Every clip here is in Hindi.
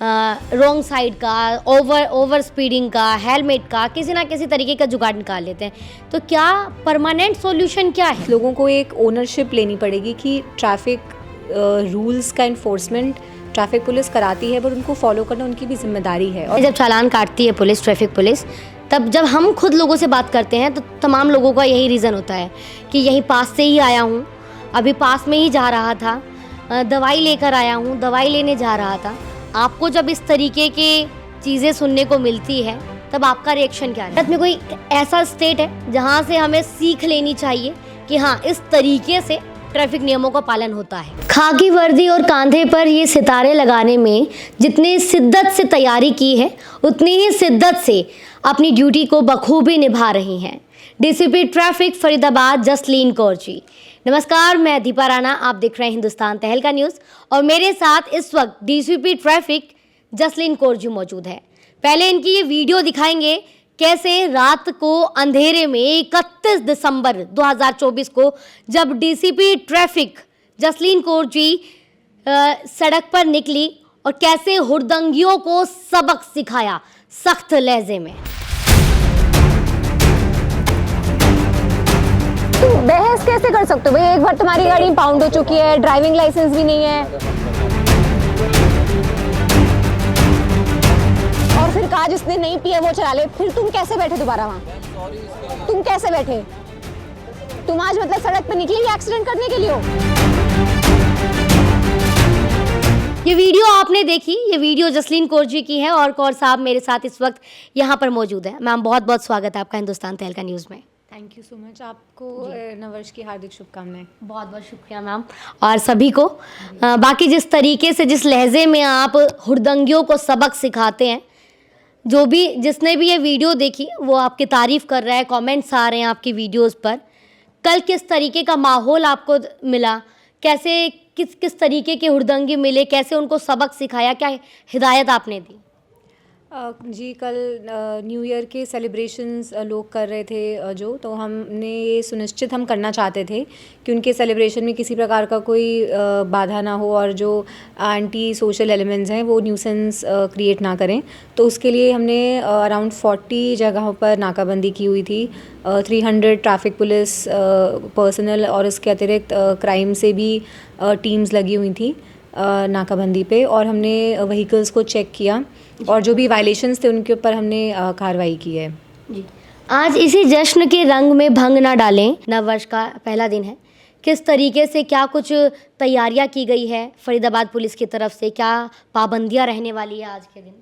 रॉन्ग साइड का, ओवर स्पीडिंग का, हेलमेट का, किसी ना किसी तरीके का जुगाड़ निकाल लेते हैं। तो क्या परमानेंट सॉल्यूशन क्या है? लोगों को एक ओनरशिप लेनी पड़ेगी कि ट्रैफिक रूल्स का इन्फोर्समेंट ट्रैफिक पुलिस कराती है, पर उनको फॉलो करना उनकी भी जिम्मेदारी है। और जब चालान काटती है पुलिस, ट्रैफिक पुलिस, तब जब हम खुद लोगों से बात करते हैं तो तमाम लोगों का यही रीज़न होता है कि यहीं पास से ही आया हूँ, अभी पास में ही जा रहा था, दवाई लेकर आया हूँ, दवाई लेने जा रहा था। आपको जब इस तरीके के चीज़ें सुनने को मिलती है तब आपका रिएक्शन क्या है? भारत में कोई ऐसा स्टेट है जहाँ से हमें सीख लेनी चाहिए कि हाँ, इस तरीके से ट्रैफिक नियमों का पालन होता है। खाकी वर्दी और कांधे पर ये सितारे लगाने में जितनी शिद्दत से तैयारी की है, उतनी ही शिद्दत से अपनी ड्यूटी को बखूबी निभा रही हैं डीसीपी ट्रैफिक फरीदाबाद जसलीन कौर जी। नमस्कार, मैं दीपा राणा, आप देख रहे हैं हिंदुस्तान तहलका न्यूज़ और मेरे साथ इस वक्त डीसीपी ट्रैफिक जसलीन कौर जी मौजूद है। पहले इनकी ये वीडियो दिखाएंगे कैसे रात को अंधेरे में 31 दिसंबर 2024 को जब डीसीपी ट्रैफिक जसलीन कौर जी सड़क पर निकली और कैसे हुड़दंगियों को सबक सिखाया सख्त लहजे में। तुम बहस कैसे कर सकते हो भाई? एक बार तुम्हारी गाड़ी पाउंड हो चुकी है, ड्राइविंग लाइसेंस भी नहीं है, और फिर कहा जिसने नहीं पिया वो चला ले, फिर तुम कैसे बैठे दोबारा वहां? तुम कैसे बैठे? तुम आज मतलब सड़क पर निकले एक्सीडेंट करने के लिए हो? ये वीडियो आपने देखी, ये वीडियो जसलीन कौर जी की है और कौर साहब मेरे साथ इस वक्त यहाँ पर मौजूद है। मैम, बहुत बहुत स्वागत है आपका हिंदुस्तान तहलका न्यूज़ में। Thank you so much. आपको नववर्ष की हार्दिक शुभकामनाएं। बहुत बहुत शुक्रिया मैम, और सभी को। बाकी जिस तरीके से, जिस लहजे में आप हुड़दंगियों को सबक सिखाते हैं, जो भी जिसने भी ये वीडियो देखी वो आपकी तारीफ़ कर रहा है, कमेंट्स आ रहे हैं आपकी वीडियोस पर। कल किस तरीके का माहौल आपको मिला, कैसे किस तरीके के हुड़दंगी मिले, कैसे उनको सबक सिखाया, क्या हिदायत आपने दी? जी, कल न्यू ईयर के सेलिब्रेशंस लोग कर रहे थे जो, तो हमने ये सुनिश्चित हम करना चाहते थे कि उनके सेलिब्रेशन में किसी प्रकार का कोई बाधा ना हो और जो एंटी सोशल एलिमेंट्स हैं वो न्यूसेंस क्रिएट ना करें। तो उसके लिए हमने अराउंड 40 जगहों पर नाकाबंदी की हुई थी। 300 ट्रैफिक पुलिस पर्सनल और उसके अतिरिक्त क्राइम से भी टीम्स लगी हुई थी नाकाबंदी पे, और हमने व्हीकल्स को चेक किया और जो भी वायलेशंस थे उनके ऊपर हमने कार्रवाई की है। जी, आज इसी जश्न के रंग में भंग ना डालें, नववर्ष का पहला दिन है, किस तरीके से क्या कुछ तैयारियां की गई है फरीदाबाद पुलिस की तरफ से, क्या पाबंदियां रहने वाली है आज के दिन?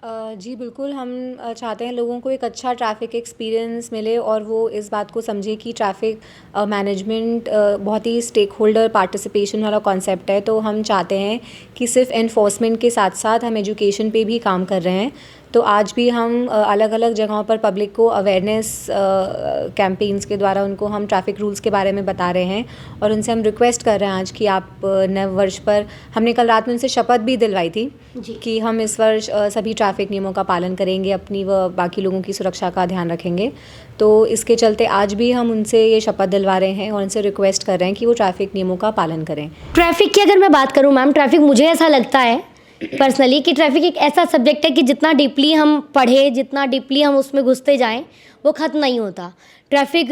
जी बिल्कुल, हम चाहते हैं लोगों को एक अच्छा ट्रैफ़िक एक्सपीरियंस मिले और वो इस बात को समझे कि ट्रैफ़िक मैनेजमेंट बहुत ही स्टेक होल्डर पार्टिसिपेशन वाला कॉन्सेप्ट है। तो हम चाहते हैं कि सिर्फ एनफोर्समेंट के साथ साथ हम एजुकेशन पे भी काम कर रहे हैं। तो आज भी हम अलग अलग जगहों पर पब्लिक को अवेयरनेस कैंपेन्स के द्वारा उनको हम ट्रैफ़िक रूल्स के बारे में बता रहे हैं और उनसे हम रिक्वेस्ट कर रहे हैं आज कि आप नव वर्ष पर, हमने कल रात में उनसे शपथ भी दिलवाई थी कि हम इस वर्ष सभी ट्रैफ़िक नियमों का पालन करेंगे, अपनी व बाकी लोगों की सुरक्षा का ध्यान रखेंगे। तो इसके चलते आज भी हम उनसे ये शपथ दिलवा रहे हैं और उनसे रिक्वेस्ट कर रहे हैं कि वो ट्रैफ़िक नियमों का पालन करें। ट्रैफिक की अगर मैं बात करूँ मैम, ट्रैफिक मुझे ऐसा लगता है पर्सनली कि ट्रैफिक एक ऐसा सब्जेक्ट है कि जितना डीपली हम पढ़े, जितना डीपली हम उसमें घुसते जाएं, वो ख़त्म नहीं होता। ट्रैफिक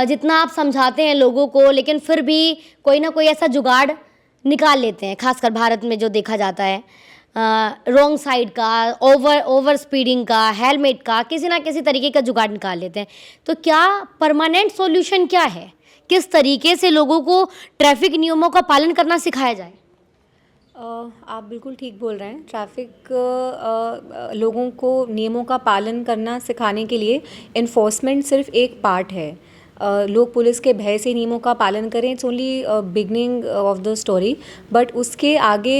जितना आप समझाते हैं लोगों को, लेकिन फिर भी कोई ना कोई ऐसा जुगाड़ निकाल लेते हैं, खासकर भारत में जो देखा जाता है। रॉन्ग साइड का, ओवर स्पीडिंग का, हेलमेट का, किसी ना किसी तरीके का जुगाड़ निकाल लेते हैं। तो क्या परमानेंट सॉल्यूशन क्या है? किस तरीके से लोगों को ट्रैफिक नियमों का पालन करना सिखाया जाए? आप बिल्कुल ठीक बोल रहे हैं। ट्रैफ़िक लोगों को नियमों का पालन करना सिखाने के लिए इन्फोर्समेंट सिर्फ एक पार्ट है। लोग पुलिस के भय से नियमों का पालन करें, it's only beginning of the story, but उसके आगे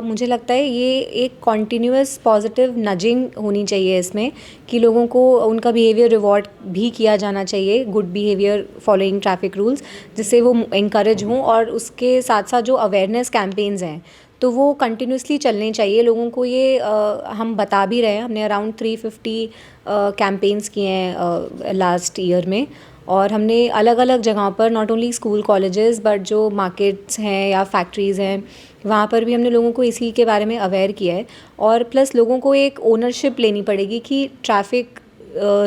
मुझे लगता है ये एक कॉन्टीन्यूअस पॉजिटिव नजिंग होनी चाहिए इसमें, कि लोगों को उनका बिहेवियर रिवॉर्ड भी किया जाना चाहिए, good behaviour following traffic rules, जिससे वो इंकरेज हों। और उसके साथ साथ जो अवेयरनेस कैंपेन्स हैं तो वो कंटिन्यूसली चलने चाहिए। लोगों को ये हम बता भी रहे हैं, हमने अराउंड 350 कैंपेन्स किए हैं लास्ट ईयर में, और हमने अलग अलग जगहों पर not only school colleges but जो मार्केट्स हैं या फैक्ट्रीज़ हैं वहाँ पर भी हमने लोगों को इसी के बारे में अवेयर किया है। और प्लस लोगों को एक ओनरशिप लेनी पड़ेगी कि ट्रैफ़िक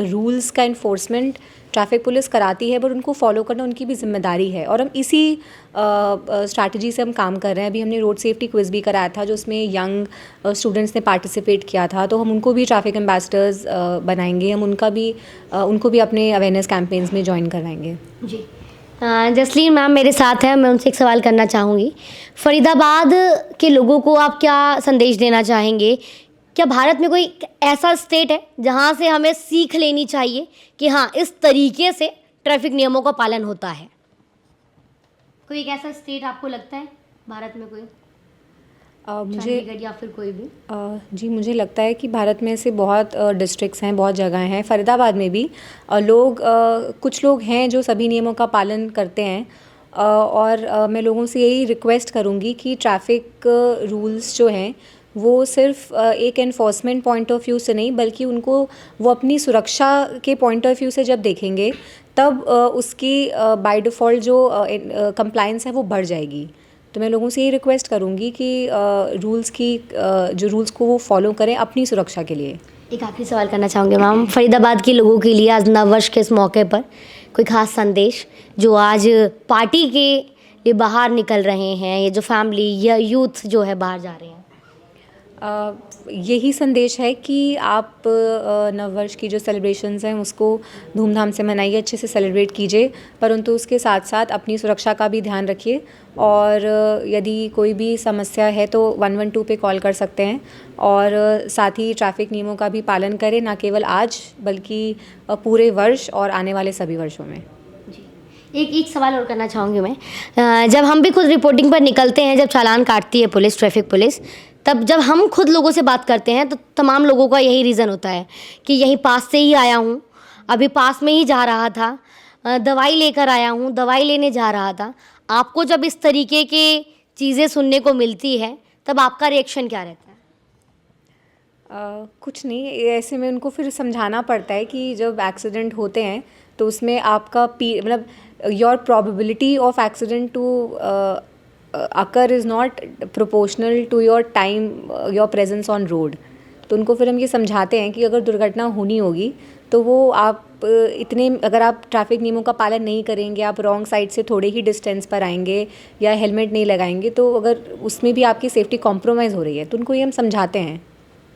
रूल्स का इन्फोर्समेंट ट्रैफ़िक पुलिस कराती है, बट उनको फॉलो करना उनकी भी ज़िम्मेदारी है। और हम इसी स्ट्रैटेजी से हम काम कर रहे हैं। अभी हमने रोड सेफ्टी क्विज़ भी कराया था, जो उसमें यंग स्टूडेंट्स ने पार्टिसिपेट किया था, तो हम उनको भी ट्रैफ़िक एम्बेसडर्स बनाएंगे। हम उनको भी अपने अवेयरनेस कैंपेन्स में ज्वाइन करवाएंगे। जी जसलीन मैम मेरे साथ हैं, मैं उनसे एक सवाल करना चाहूँगी। फरीदाबाद के लोगों को आप क्या संदेश देना चाहेंगे? क्या भारत में कोई ऐसा स्टेट है जहाँ से हमें सीख लेनी चाहिए कि हाँ इस तरीके से ट्रैफिक नियमों का पालन होता है? कोई एक ऐसा स्टेट आपको लगता है भारत में कोई? मुझे चंडीगढ़ या फिर कोई भी? जी मुझे लगता है कि भारत में ऐसे बहुत डिस्ट्रिक्ट्स हैं, बहुत जगह हैं। फ़रीदाबाद में भी कुछ लोग हैं जो सभी नियमों का पालन करते हैं। और मैं लोगों से यही रिक्वेस्ट करूँगी कि ट्रैफ़िक रूल्स जो हैं वो सिर्फ एक एनफोर्समेंट पॉइंट ऑफ व्यू से नहीं, बल्कि उनको वो अपनी सुरक्षा के पॉइंट ऑफ व्यू से जब देखेंगे तब उसकी बाय डिफ़ॉल्ट जो कंप्लायंस है वो बढ़ जाएगी। तो मैं लोगों से ये रिक्वेस्ट करूँगी कि जो रूल्स को वो फॉलो करें अपनी सुरक्षा के लिए। एक आखिरी सवाल करना चाहूँगी मैम, फरीदाबाद के लोगों के लिए आज नववर्ष के इस मौके पर कोई खास संदेश जो आज पार्टी के लिए बाहर निकल रहे हैं, ये जो फैमिली या यूथ जो है बाहर जा रहे हैं? यही संदेश है कि आप नववर्ष की जो सेलिब्रेशंस हैं उसको धूमधाम से मनाइए, अच्छे से सेलिब्रेट कीजिए, परंतु उसके साथ साथ अपनी सुरक्षा का भी ध्यान रखिए। और यदि कोई भी समस्या है तो 112 पे कॉल कर सकते हैं। और साथ ही ट्रैफ़िक नियमों का भी पालन करें, ना केवल आज बल्कि पूरे वर्ष और आने वाले सभी वर्षों में। एक सवाल और करना चाहूँगी मैं। जब हम भी खुद रिपोर्टिंग पर निकलते हैं, जब चालान काटती है पुलिस, ट्रैफिक पुलिस, तब जब हम खुद लोगों से बात करते हैं तो तमाम लोगों का यही रीज़न होता है कि यहीं पास से ही आया हूँ, अभी पास में ही जा रहा था, दवाई लेकर आया हूँ, दवाई लेने जा रहा था। आपको जब इस तरीके की चीज़ें सुनने को मिलती है तब आपका रिएक्शन क्या रहता है? कुछ नहीं, ऐसे में उनको फिर समझाना पड़ता है कि जब एक्सीडेंट होते हैं तो उसमें आपका मतलब your probability of accident to occur is not proportional to your time, your presence on road. तो उनको फिर हम ये समझाते हैं कि अगर दुर्घटना होनी होगी तो वो अगर आप ट्रैफिक नियमों का पालन नहीं करेंगे, आप रॉन्ग साइड से थोड़े ही डिस्टेंस पर आएंगे या हेलमेट नहीं लगाएंगे, तो अगर उसमें भी आपकी सेफ्टी कॉम्प्रोमाइज़ हो रही है तो उनको ये हम समझाते हैं।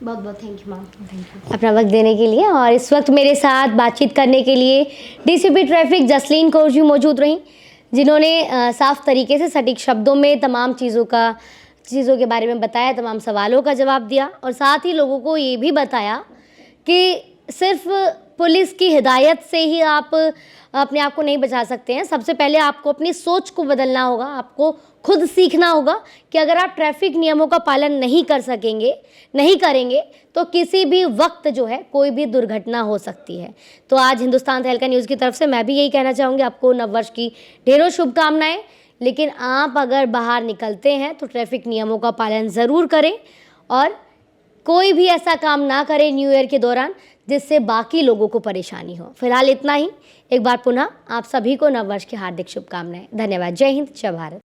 बहुत बहुत thank you ma'am, thank you अपना वक्त देने के लिए। और इस वक्त मेरे साथ बातचीत करने के लिए डीसीपी ट्रैफिक जसलीन कौर जी मौजूद रहीं, जिन्होंने साफ तरीके से सटीक शब्दों में तमाम चीज़ों के बारे में बताया, तमाम सवालों का जवाब दिया और साथ ही लोगों को ये भी बताया कि सिर्फ पुलिस की हिदायत से ही आप अपने आप को नहीं बचा सकते हैं। सबसे पहले आपको अपनी सोच को बदलना होगा, आपको खुद सीखना होगा कि अगर आप ट्रैफिक नियमों का पालन नहीं करेंगे तो किसी भी वक्त जो है कोई भी दुर्घटना हो सकती है। तो आज हिंदुस्तान तहलका न्यूज़ की तरफ से मैं भी यही कहना चाहूँगी, आपको नववर्ष की ढेरों शुभकामनाएं। लेकिन आप अगर बाहर निकलते हैं तो ट्रैफिक नियमों का पालन ज़रूर करें और कोई भी ऐसा काम ना करें न्यू ईयर के दौरान जिससे बाकी लोगों को परेशानी हो। फिलहाल इतना ही। एक बार पुनः आप सभी को नववर्ष की हार्दिक शुभकामनाएं। धन्यवाद। जय हिंद, जय भारत।